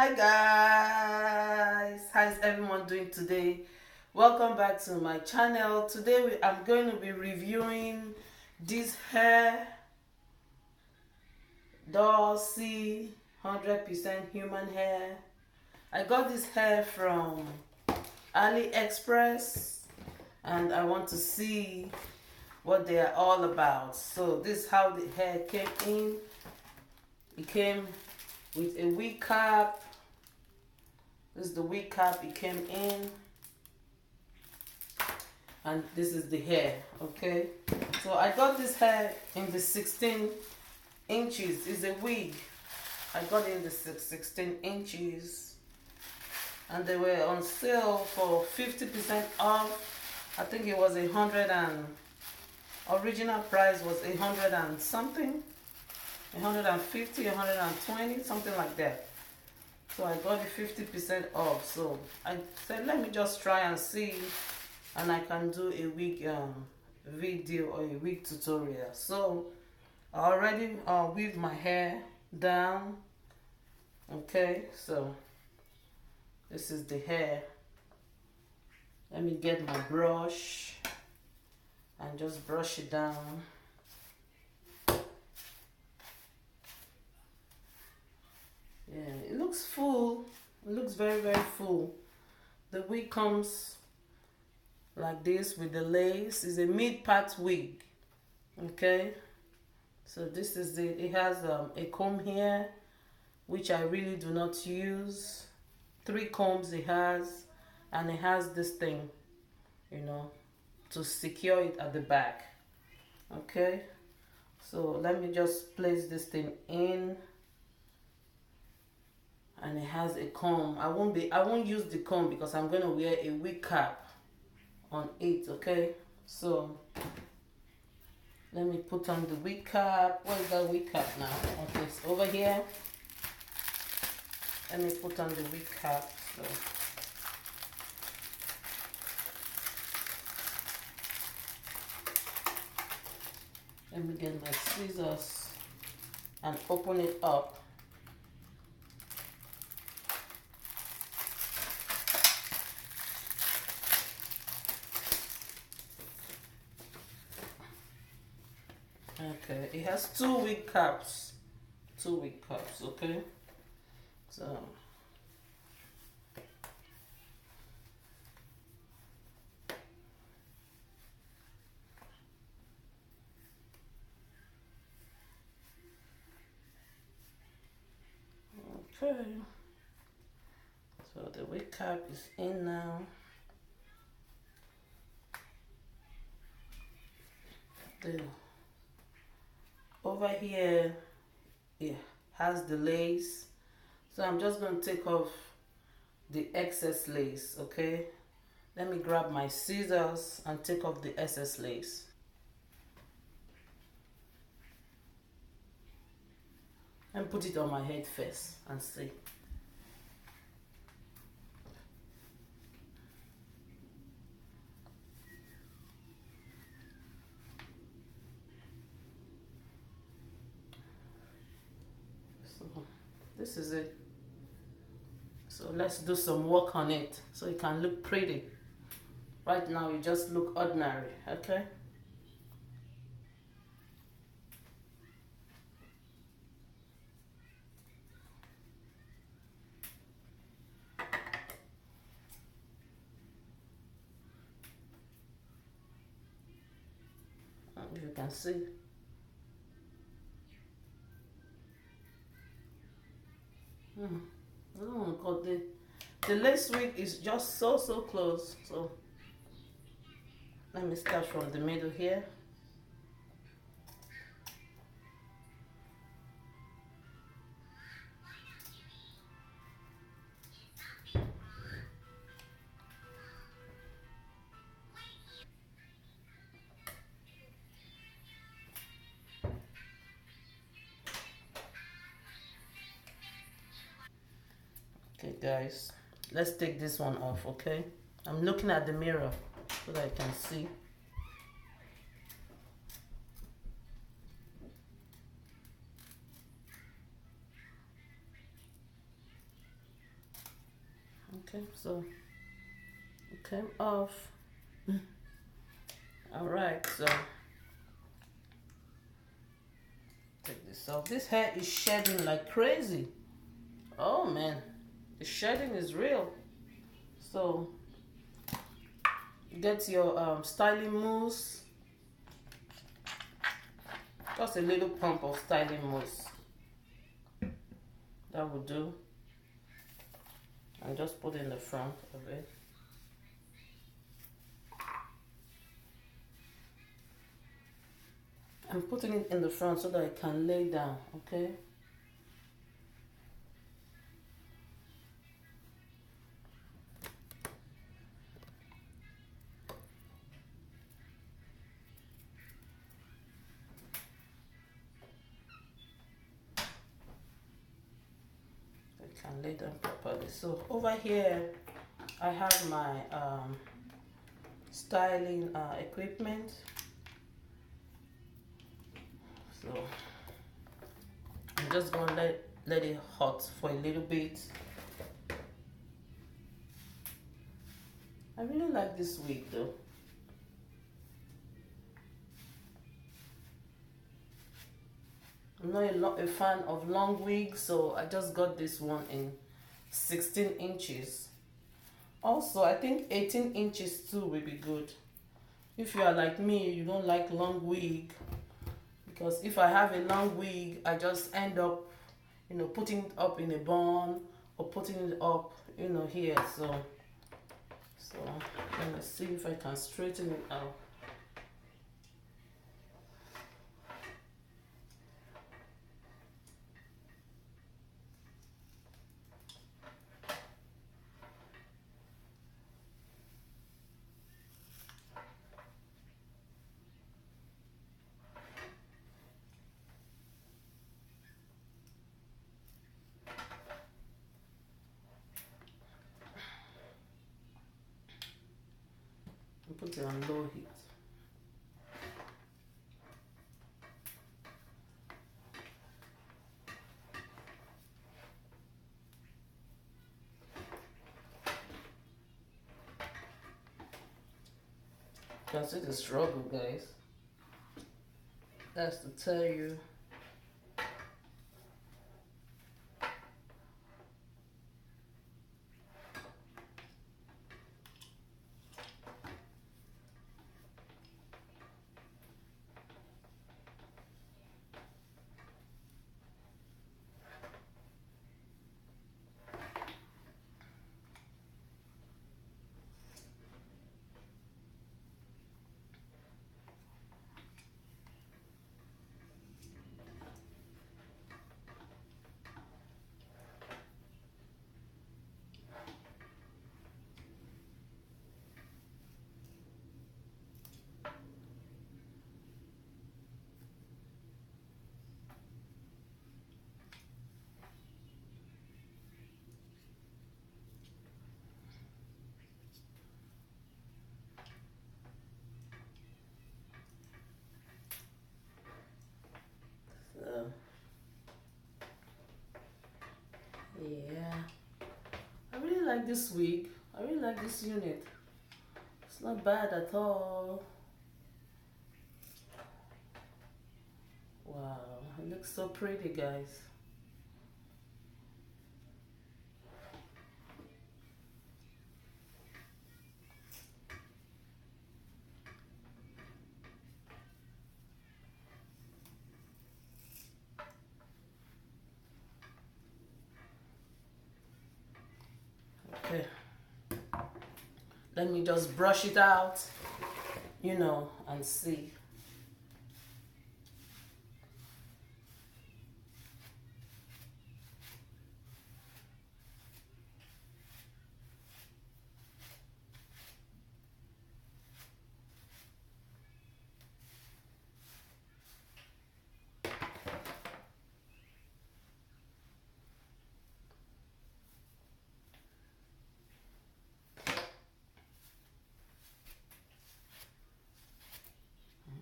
Hi guys, how's everyone doing today? Welcome back to my channel. Today I'm going to be reviewing this hair Dorisy 100% human hair. I got this hair from AliExpress and I want to see what they are all about. So this is how the hair came in. It came with a wig cap. This is the wig cap it came in, and this is the hair. Okay, so I got this hair in the 16 inches. It's a wig. I got it in the 16 inches, and they were on sale for 50% off. I think it was 100 and original price was 100 and something, 150, 120, something like that. So I got it 50% off. So I said, let me just try and see, and I can do a wig video or a wig tutorial. So I already weave my hair down. Okay, so this is the hair. Let me get my brush and just brush it down. Yeah, it looks full. It looks very, very full. The wig comes like this with the lace. It's a mid-part wig. Okay, so this is it has a comb here, which I really do not use. 3 combs it has, and it has this thing, to secure it at the back. Okay, so let me just place this thing in, and it has a comb. I won't use the comb because I'm going to wear a wig cap on it. Okay, so let me put on the wig cap. Where is that wig cap now? Okay, it's over here. Let me put on the wig cap. So let me get my scissors and open it up. Okay, it has 2 wig caps. 2 wig caps, okay? So okay. So the wig cap is in now. The over here it has the lace. So I'm just going to take off the excess lace, okay? Let me grab my scissors and take off the excess lace. And put it on my head first and see. So this is it. So let's do some work on it so it can look pretty. Right now you just look ordinary, okay? If you can see. I don't want to cut the lace wig is just so close. So let me start from the middle here. Okay guys, let's take this one off, okay? I'm looking at the mirror so that I can see. Okay, so it came off. All right, so take this off. This hair is shedding like crazy. Oh man, the shedding is real. So get your styling mousse. Just a little pump of styling mousse. That will do. And just put it in the front of it. I'm putting it in the front so that it can lay down, okay? It can lay down properly. So over here, I have my styling equipment. So I'm just gonna let it hot for a little bit. I really like this wig though. I'm not a fan of long wigs, so I just got this one in 16 inches. Also, I think 18 inches too will be good. If you are like me, you don't like long wig, because if I have a long wig, I just end up, putting it up in a bun or putting it up, here. So let me see if I can straighten it out. Put it on low heat. You can see the struggle, guys. That's to tell you. Yeah, I really like this wig. I really like this unit. It's not bad at all. Wow, it looks so pretty, guys. Okay, let me just brush it out, and see.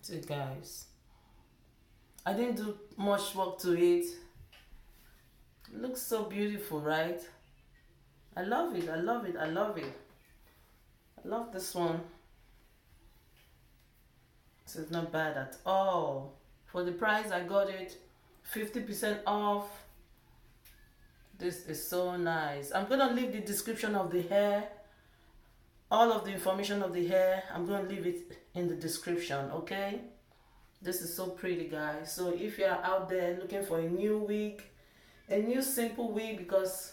See, guys, I didn't do much work to it. It looks so beautiful, right? I love it. I love it. I love it. I love this one. This is not bad at all. For the price I got it, 50% off. This is so nice. I'm gonna leave the description of the hair, all of the information of the hair. I'm gonna leave it in the description, okay? This is so pretty, guys. So if you're out there looking for a new wig, a new simple wig, because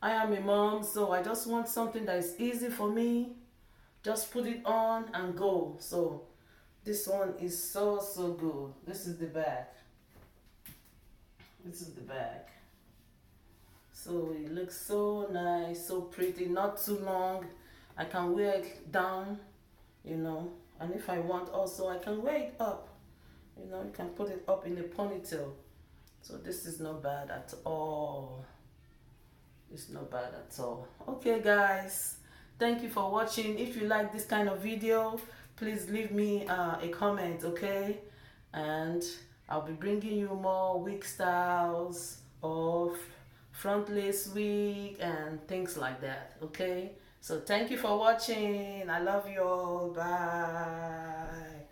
I am a mom, so I just want something that is easy for me. Just put it on and go. So this one is so good. This is the back. This is the back. So it looks so nice, so pretty, not too long. I can wear it down, you know, and if I want also I can wear it up, you know. You can put it up in a ponytail. So this is not bad at all. It's not bad at all. Okay, guys, thank you for watching. If you like this kind of video, please leave me a comment, okay? And I'll be bringing you more wig styles of front lace wig and things like that, okay? So thank you for watching. I love you all. Bye.